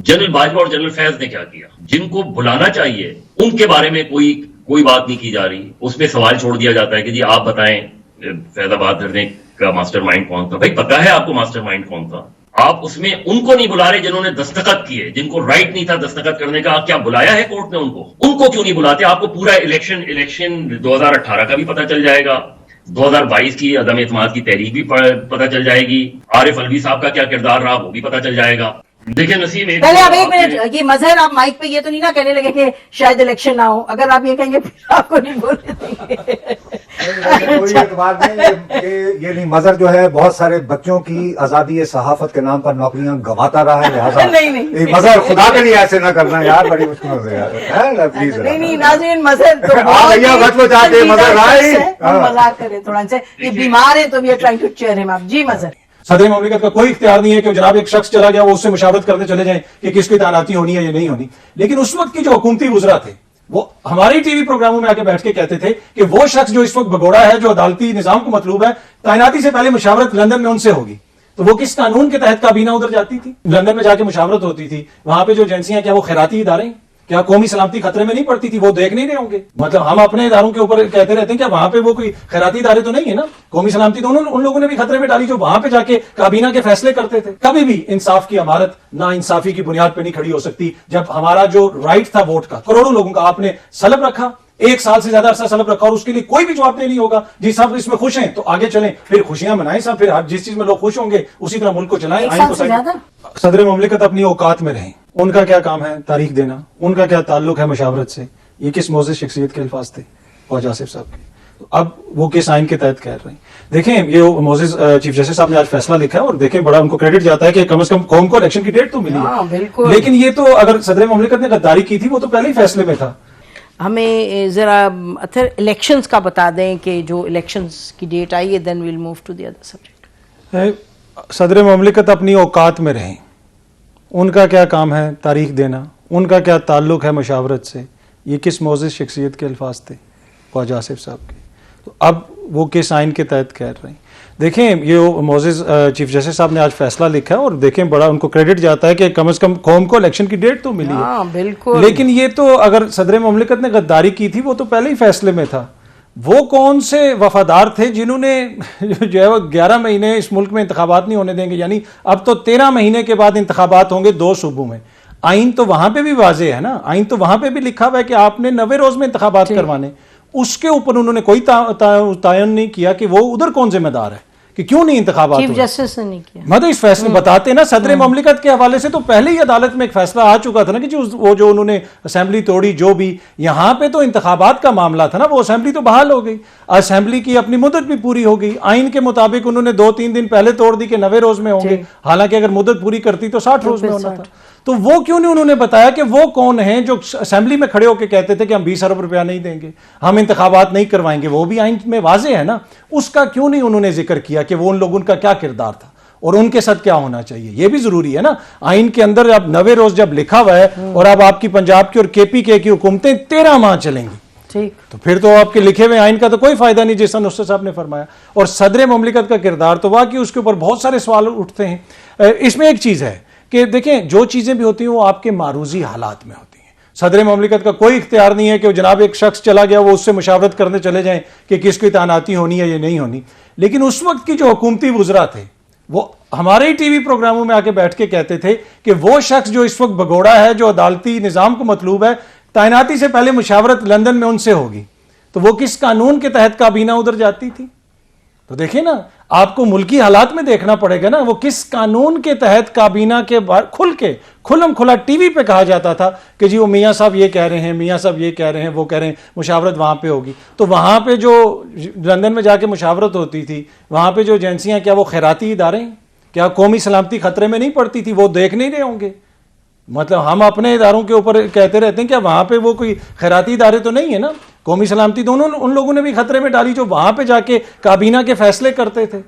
General Bajwa और general Faiz ने क्या किया? जिनको बुलाना चाहिए उनके बारे में कोई बात नहीं की जा रही, उसमें सवाल छोड़ दिया जाता है कि जी आप बताएं फैजाबाद धरने का मास्टरमाइंड कौन था। भाई पता है आपको मास्टरमाइंड कौन था, आप उसमें उनको नहीं बुला रहे जिन्होंने दस्तखत किए, जिनको राइट नहीं था दस्तखत करने का। क्या बुलाया है कोर्ट ने उनको क्यों नहीं बुलाते? आपको पूरा इलेक्शन 2018 का भी पता चल जाएगा, 2022 की अदम एतमाद की तहरीक भी पता चल जाएगी, आरिफ अलवी साहब का क्या किरदार रहा वो भी पता चल जाएगा। देखिए नसीम, पहले आप एक मिनट, ये मजहर आप माइक पे ये तो नहीं ना कहने लगे कि शायद इलेक्शन ना हो, अगर आप ये कहेंगे फिर आपको नहीं बोलने देंगे। कोई एतबार नहीं, ये नहीं, मजहर जो है बहुत सारे बच्चों की आजादी सहाफत के नाम पर नौकरियां गंवाता रहा है, लिहाजा नहीं मजहर खुदा के लिए ऐसे ना करना यार, बड़ी मुश्किल से यार, प्लीज। नहीं नाज़रीन, मजहर तो भैया बच जाते मजहर आए, मजाक करें थोड़ा सा, ये बीमार है तो we are trying to cheer him up. जी मजहर, सदर ममलिकत का कोई इख्तियार नहीं है कि जनाब एक शख्स चला गया वो उससे मुशावरत करते चले जाएं कि किसकी तैनाती होनी है या नहीं होनी। लेकिन उस वक्त की जो हुकूमती वुज़रा थे वो हमारे टीवी प्रोग्रामों में आके बैठ के कहते थे कि वो शख्स जो इस वक्त भगोड़ा है, जो अदालती निजाम को मतलूब है, तैनाती से पहले मुशावरत लंदन में उनसे होगी। तो वो किस कानून के तहत काबीना उधर जाती थी? लंदन में जाके मुशावरत होती थी, वहां पे जो एजेंसियां, क्या वो खैराती इदारे, क्या कौमी सलामती खतरे में नहीं पड़ती थी? वो देख नहीं रहे होंगे? मतलब हम अपने इदारों के ऊपर कहते रहते हैं कि वहां पे वो कोई खैराती इदारे तो नहीं है ना, कौमी सलामती तो उन लोगों ने भी खतरे में डाली जो वहां पे जाके काबीना के फैसले करते थे। कभी भी इंसाफ की इमारत ना इंसाफी की बुनियाद पे नहीं खड़ी हो सकती। जब हमारा जो राइट था वोट का, करोड़ों लोगों का आपने सलब रखा, 1 साल से ज्यादा अरसा सलब रखा, और उसके लिए कोई भी जवाब नहीं होगा। जी साहब इसमें खुश हैं तो आगे चलें, फिर खुशियां मनाएं साहब, फिर जिस चीज में लोग खुश होंगे उसी तरह मुल्क को चलाएं। सदर ममलिकत अपनी औकात में रहें, उनका क्या काम है तारीख देना, उनका क्या ताल्लुक है मशावरत से। ये किस मोअज़्ज़ज़ शख्सियत के अल्फाज थे ख्वाजा आसिफ साहब के? तो अब वो किस आइन के तहत कह रहे हैं? देखें, ये मोअज़्ज़ज़ चीफ जस्टिस साहब ने आज फैसला लिखा है और देखें बड़ा उनको क्रेडिट जाता है कि कम से कम कौम को इलेक्शन की डेट तो मिली है। लेकिन ये तो अगर सदर ममलिकत ने गद्दारी की थी वो तो पहले ही फैसले में था। हमें जरा इलेक्शंस का बता दें कि जो इलेक्शंस की डेट आई है, then will move to the other subject. सदर ममलिकत अपनी औकात में रहें, उनका क्या काम है तारीख देना, उनका क्या ताल्लुक है मशावरत से। ये किस मोअज़्ज़ज़ शख्सियत के अल्फाज थे ख्वाजा आसिफ साहब के? तो अब वो किस आइन के तहत कह रहे हैं? देखें, ये मोअज़्ज़ज़ चीफ जस्टिस साहब ने आज फैसला लिखा है और देखें बड़ा उनको क्रेडिट जाता है कि कम से कम कौम को इलेक्शन की डेट तो मिली है। बिल्कुल। लेकिन ये तो अगर सदर ममलिकत ने गद्दारी की थी वो तो पहले ही फैसले में था। वो कौन से वफादार थे जिन्होंने जो है वो 11 महीने इस मुल्क में इंतखाबात नहीं होने देंगे? यानी अब तो 13 महीने के बाद इंतखाबात होंगे 2 सूबों में। आइन तो वहां पे भी वाजे है ना, आइन तो वहां पे भी लिखा हुआ है कि आपने 90 रोज में इंतखाबात करवाने। उसके ऊपर उन्होंने कोई तयन नहीं किया कि वो उधर कौन जिम्मेदार है कि क्यों नहीं इंतखाबात। चीफ जस्टिस ने नहीं किया। मतलब इस फैसले बताते ना सदर ममलिकत के हवाले से तो पहले ही अदालत में एक फैसला आ चुका था ना कि वो जो उन्होंने असेंबली तोड़ी, जो भी यहाँ पे तो इंतखाबात का मामला था ना, वो असेंबली तो बहाल हो गई, असेंबली की अपनी मुद्दत भी पूरी हो गई। आइन के मुताबिक उन्होंने 2-3 दिन पहले तोड़ दी कि 90 रोज में होंगे, हालांकि अगर मुद्दत पूरी करती तो 60 रोज में होना था। तो वो क्यों नहीं उन्होंने बताया कि वो कौन है जो असेंबली में खड़े होकर कहते थे कि हम 20 अरब रुपया नहीं देंगे, हम इंतखाबात नहीं करवाएंगे? वो भी आइन में वाजे है ना, उसका क्यों नहीं उन्होंने जिक्र किया कि वो उन लोगों का क्या किरदार था और उनके साथ क्या होना चाहिए? ये भी जरूरी है ना। आइन के अंदर अब 90 रोज जब लिखा हुआ है और अब आपकी पंजाब की और KPK की हुकूमतें 13 माह चलेंगी, ठीक, तो फिर तो आपके लिखे हुए आइन का तो कोई फायदा नहीं, जैसा नुस्रत साहब ने फरमाया। और सदर ममलिकत का किरदार तो वाकई उसके ऊपर बहुत सारे सवाल उठते हैं। इसमें एक चीज है कि देखें, जो चीजें भी होती हैं वो आपके मारूजी हालात में होती हैं। सदर ममलिकत का कोई इख्तियार नहीं है कि जनाब एक शख्स चला गया वो उससे मुशावरत करने चले जाएं कि किसकी तैनाती होनी है या नहीं होनी। लेकिन उस वक्त की जो हुकूमती वुज़रा थे वो हमारे ही टीवी प्रोग्रामों में आके बैठ के कहते थे कि वो शख्स जो इस वक्त भगोड़ा है, जो अदालती निजाम को मतलूब है, तैनाती से पहले मुशावरत लंदन में उनसे होगी। तो वो किस कानून के तहत काबीना उधर जाती थी? तो देखिए ना, आपको मुल्की हालात में देखना पड़ेगा ना, वो किस कानून के तहत काबीना के खुलम खुला टीवी पे कहा जाता था कि जी वो मियाँ साहब ये कह रहे हैं, मियाँ साहब ये कह रहे हैं, वो कह रहे हैं, मुशावरत वहां पे होगी। तो वहां पे जो लंदन में जाके मुशावरत होती थी, वहां पे जो एजेंसियां, क्या वो खैराती इदारे हैं? क्या कौमी सलामती खतरे में नहीं पड़ती थी? वो देख नहीं रहे होंगे? मतलब हम अपने इदारों के ऊपर कहते रहते हैं क्या वहां पे वो कोई खैराती इदारे तो नहीं है ना, कौमी सलामती तो उन लोगों ने भी खतरे में डाली जो वहां पे जाके काबीना के फैसले करते थे।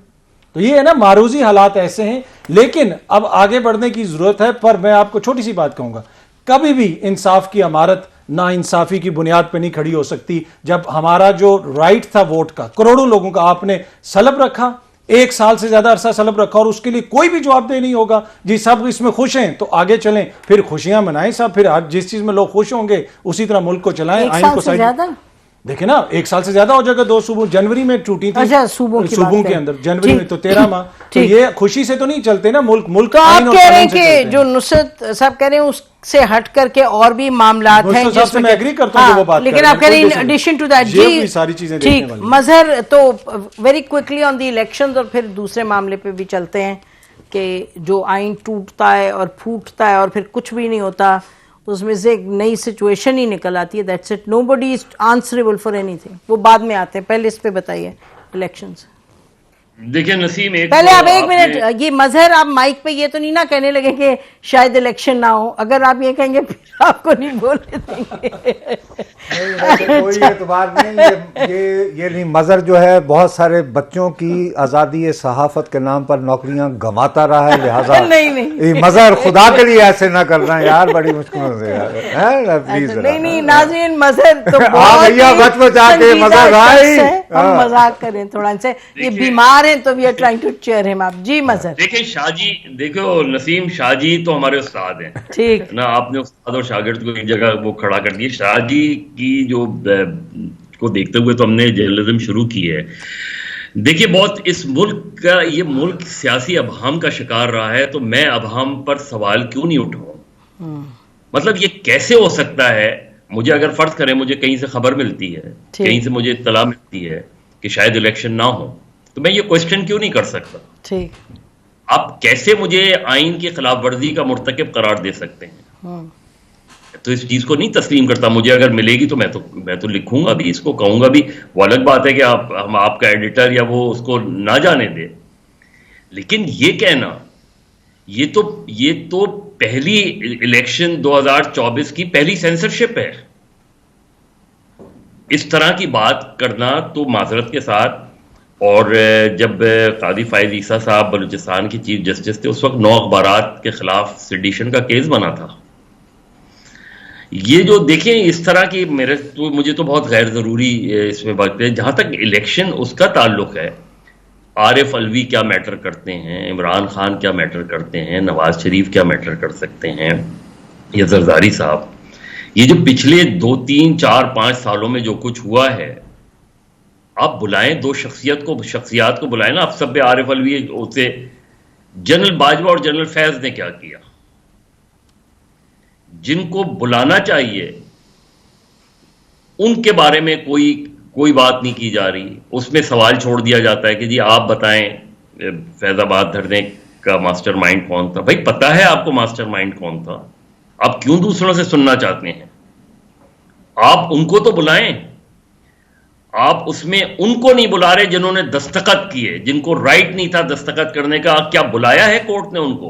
तो ये है ना, मारूजी हालात ऐसे हैं। लेकिन अब आगे बढ़ने की जरूरत है। पर मैं आपको छोटी सी बात कहूंगा, कभी भी इंसाफ की इमारत ना इंसाफी की बुनियाद पर नहीं खड़ी हो सकती। जब हमारा जो राइट था वोट का, करोड़ों लोगों का आपने सलब रखा, 1 साल से ज्यादा अरसा सलब रखा और उसके लिए कोई भी जवाबदेह नहीं होगा। जी सब इसमें खुश हैं तो आगे चलें, फिर खुशियां मनाएं सब, फिर जिस चीज में लोग खुश होंगे उसी तरह मुल्क को चलाएं। आइन को साइड देखे ना, 1 साल से ज्यादा हो जाएगा। 2 सूबों जनवरी में टूटी थी। अच्छा, सूबों के अंदर जनवरी में, तो 13 माह। तो ये खुशी से तो नहीं चलते ना मुल्क। तो आप कह रहे हैं कि जो नुसरत साहब कह रहे हैं उससे हट करके और भी मामलात हैं जिसमें मैं एग्री करता हूं वो बात, लेकिन आप कह रहे हैं इन एडिशन टू दैट जी सारी चीजें ठीक। मजहर तो very quickly on the elections और फिर दूसरे मामले पे भी चलते हैं कि जो आइन टूटता है और फूटता है और फिर कुछ भी नहीं होता, उसमें से एक नई सिचुएशन ही निकल आती है। That's it, nobody is answerable for anything. वो बाद में आते हैं, पहले इस पे बताइए इलेक्शंस। देखिए नसीम, पहले आप 1 मिनट, ये मजहर आप माइक पे ये तो नहीं ना कहने लगे कि शायद इलेक्शन ना हो। अगर आप ये कहेंगे फिर आपको नहीं बोलने देंगे। कोई एतबार नहीं। ये नहीं, मजहर जो है बहुत सारे बच्चों की आजादी सहाफत के नाम पर नौकरियां गंवाता रहा है, लिहाजा नहीं मजहर खुदा के लिए ऐसे ना करना यार, बड़ी मुश्किल से यार, प्लीज। नहीं नाज़रीन, मजहर तो भैया बच के मजहर भाई, हम मजाक करें थोड़ा से, ये बीमार हैं तो we are trying to cheer him up. जी मजहर। देखिए शाहजी, देखो नसीम, शाहजी तो हमारे उस्ताद हैं, ठीक ना। आपने उस्ताद और शागिर्द को एक जगह वो खड़ा कर दिया। शाहजी की जो को देखते हुए तो हमने जर्नलिज्म शुरू की है। देखिए बहुत इस मुल्क का, ये मुल्क सियासी अभाम का शिकार रहा है, तो मैं अभाम पर सवाल क्यों नहीं उठाऊं? मतलब ये कैसे हो सकता है? मुझे अगर फर्ज करें, मुझे कहीं से खबर मिलती है, कहीं से मुझे इत्तला मिलती है कि शायद इलेक्शन ना हो, तो मैं ये क्वेश्चन क्यों नहीं कर सकता? ठीक, आप कैसे मुझे आइन की खिलाफ वर्जी का मुर्तकिब करार दे सकते हैं? तो इस चीज को नहीं तस्लीम करता। मुझे अगर मिलेगी तो मैं तो लिखूंगा भी, इसको कहूंगा भी। वो अलग बात है कि हम आपका एडिटर या वो उसको ना जाने दे, लेकिन ये कहना, ये तो पहली इलेक्शन 2024 की पहली सेंसरशिप है। इस तरह की बात करना तो माजरत के साथ। और जब कादी फायज ईसा साहब बलूचिस्तान के चीफ जस्टिस थे, उस वक्त 9 अखबारात के खिलाफ सेडिशन का केस बना था। ये जो देखें इस तरह की, मुझे तो बहुत गैर जरूरी इसमें बात है। जहां तक इलेक्शन उसका ताल्लुक है, आरिफ अलवी क्या मैटर करते हैं, इमरान खान क्या मैटर करते हैं, नवाज शरीफ क्या मैटर कर सकते हैं, या जरदारी साहब, ये जो पिछले 2, 3, 4, 5 सालों में जो कुछ हुआ है, आप बुलाएं 2 शख्सियात को बुलाएं ना। आप सब पे आरिफ अलवी से, जनरल बाजवा और जनरल फैज ने क्या किया? जिनको बुलाना चाहिए उनके बारे में कोई बात नहीं की जा रही। उसमें सवाल छोड़ दिया जाता है कि जी आप बताएं फैजाबाद धरने का मास्टरमाइंड कौन था? भाई पता है आपको मास्टरमाइंड कौन था, आप क्यों दूसरों से सुनना चाहते हैं? आप उनको तो बुलाएं। आप उसमें उनको नहीं बुला रहे जिन्होंने दस्तखत किए, जिनको राइट नहीं था दस्तखत करने का। क्या बुलाया है कोर्ट ने उनको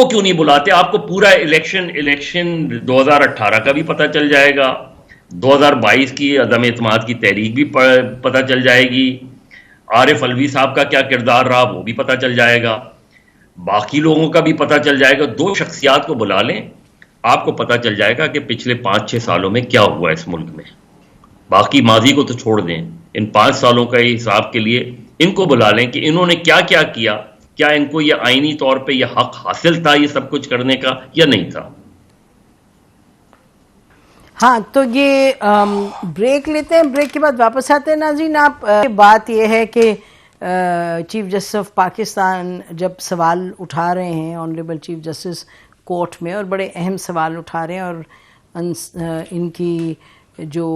क्यों नहीं बुलाते? आपको पूरा इलेक्शन 2018 का भी पता चल जाएगा, 2022 की अदम एतमाद की तहरीक भी पता चल जाएगी, आरिफ अलवी साहब का क्या किरदार रहा वो भी पता चल जाएगा, बाकी लोगों का भी पता चल जाएगा। 2 शख्सियात को बुला लें, आपको पता चल जाएगा कि पिछले 5-6 सालों में क्या हुआ इस मुल्क में। बाकी माजी को तो छोड़ दें, इन 5 सालों का हिसाब के लिए इनको बुला लें कि इन्होंने क्या क्या किया। क्या इनको ये आईनी तौर पे ये हक हासिल था ये सब कुछ करने का या नहीं था? हाँ, तो ये ब्रेक लेते हैं, ब्रेक के बाद वापस आते हैं। नाज़रीन, आप बात ये है कि चीफ जस्टिस ऑफ पाकिस्तान जब सवाल उठा रहे हैं ऑनरेबल चीफ जस्टिस कोर्ट में, और बड़े अहम सवाल उठा रहे हैं, और इनकी जो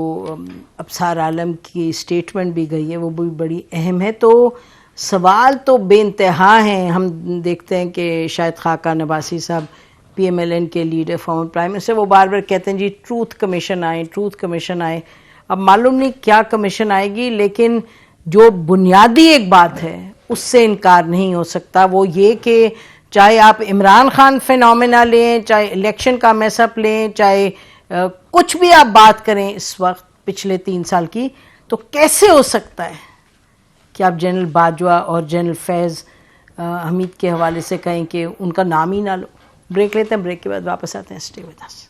अबसार आलम की स्टेटमेंट भी गई है वो भी बड़ी अहम है। तो सवाल तो बेइंतहा हैं। हम देखते हैं कि शाहिद खाका नबासी साहब PMLN के लीडर, फॉर्मर प्राइम मिनिस्टर, वो बार बार कहते हैं जी ट्रूथ कमीशन आए, ट्रूथ कमीशन आए। अब मालूम नहीं क्या कमीशन आएगी, लेकिन जो बुनियादी एक बात है उससे इनकार नहीं हो सकता, वो ये कि चाहे आप इमरान खान फिनोमेना लें, चाहे इलेक्शन का मैसअप लें, चाहे कुछ भी आप बात करें इस वक्त पिछले 3 साल की, तो कैसे हो सकता है कि आप जनरल बाजवा और जनरल फैज़ हमीद के हवाले से कहें कि उनका नाम ही ना लो। ब्रेक लेते हैं, ब्रेक के बाद वापस आते हैं। Stay with us.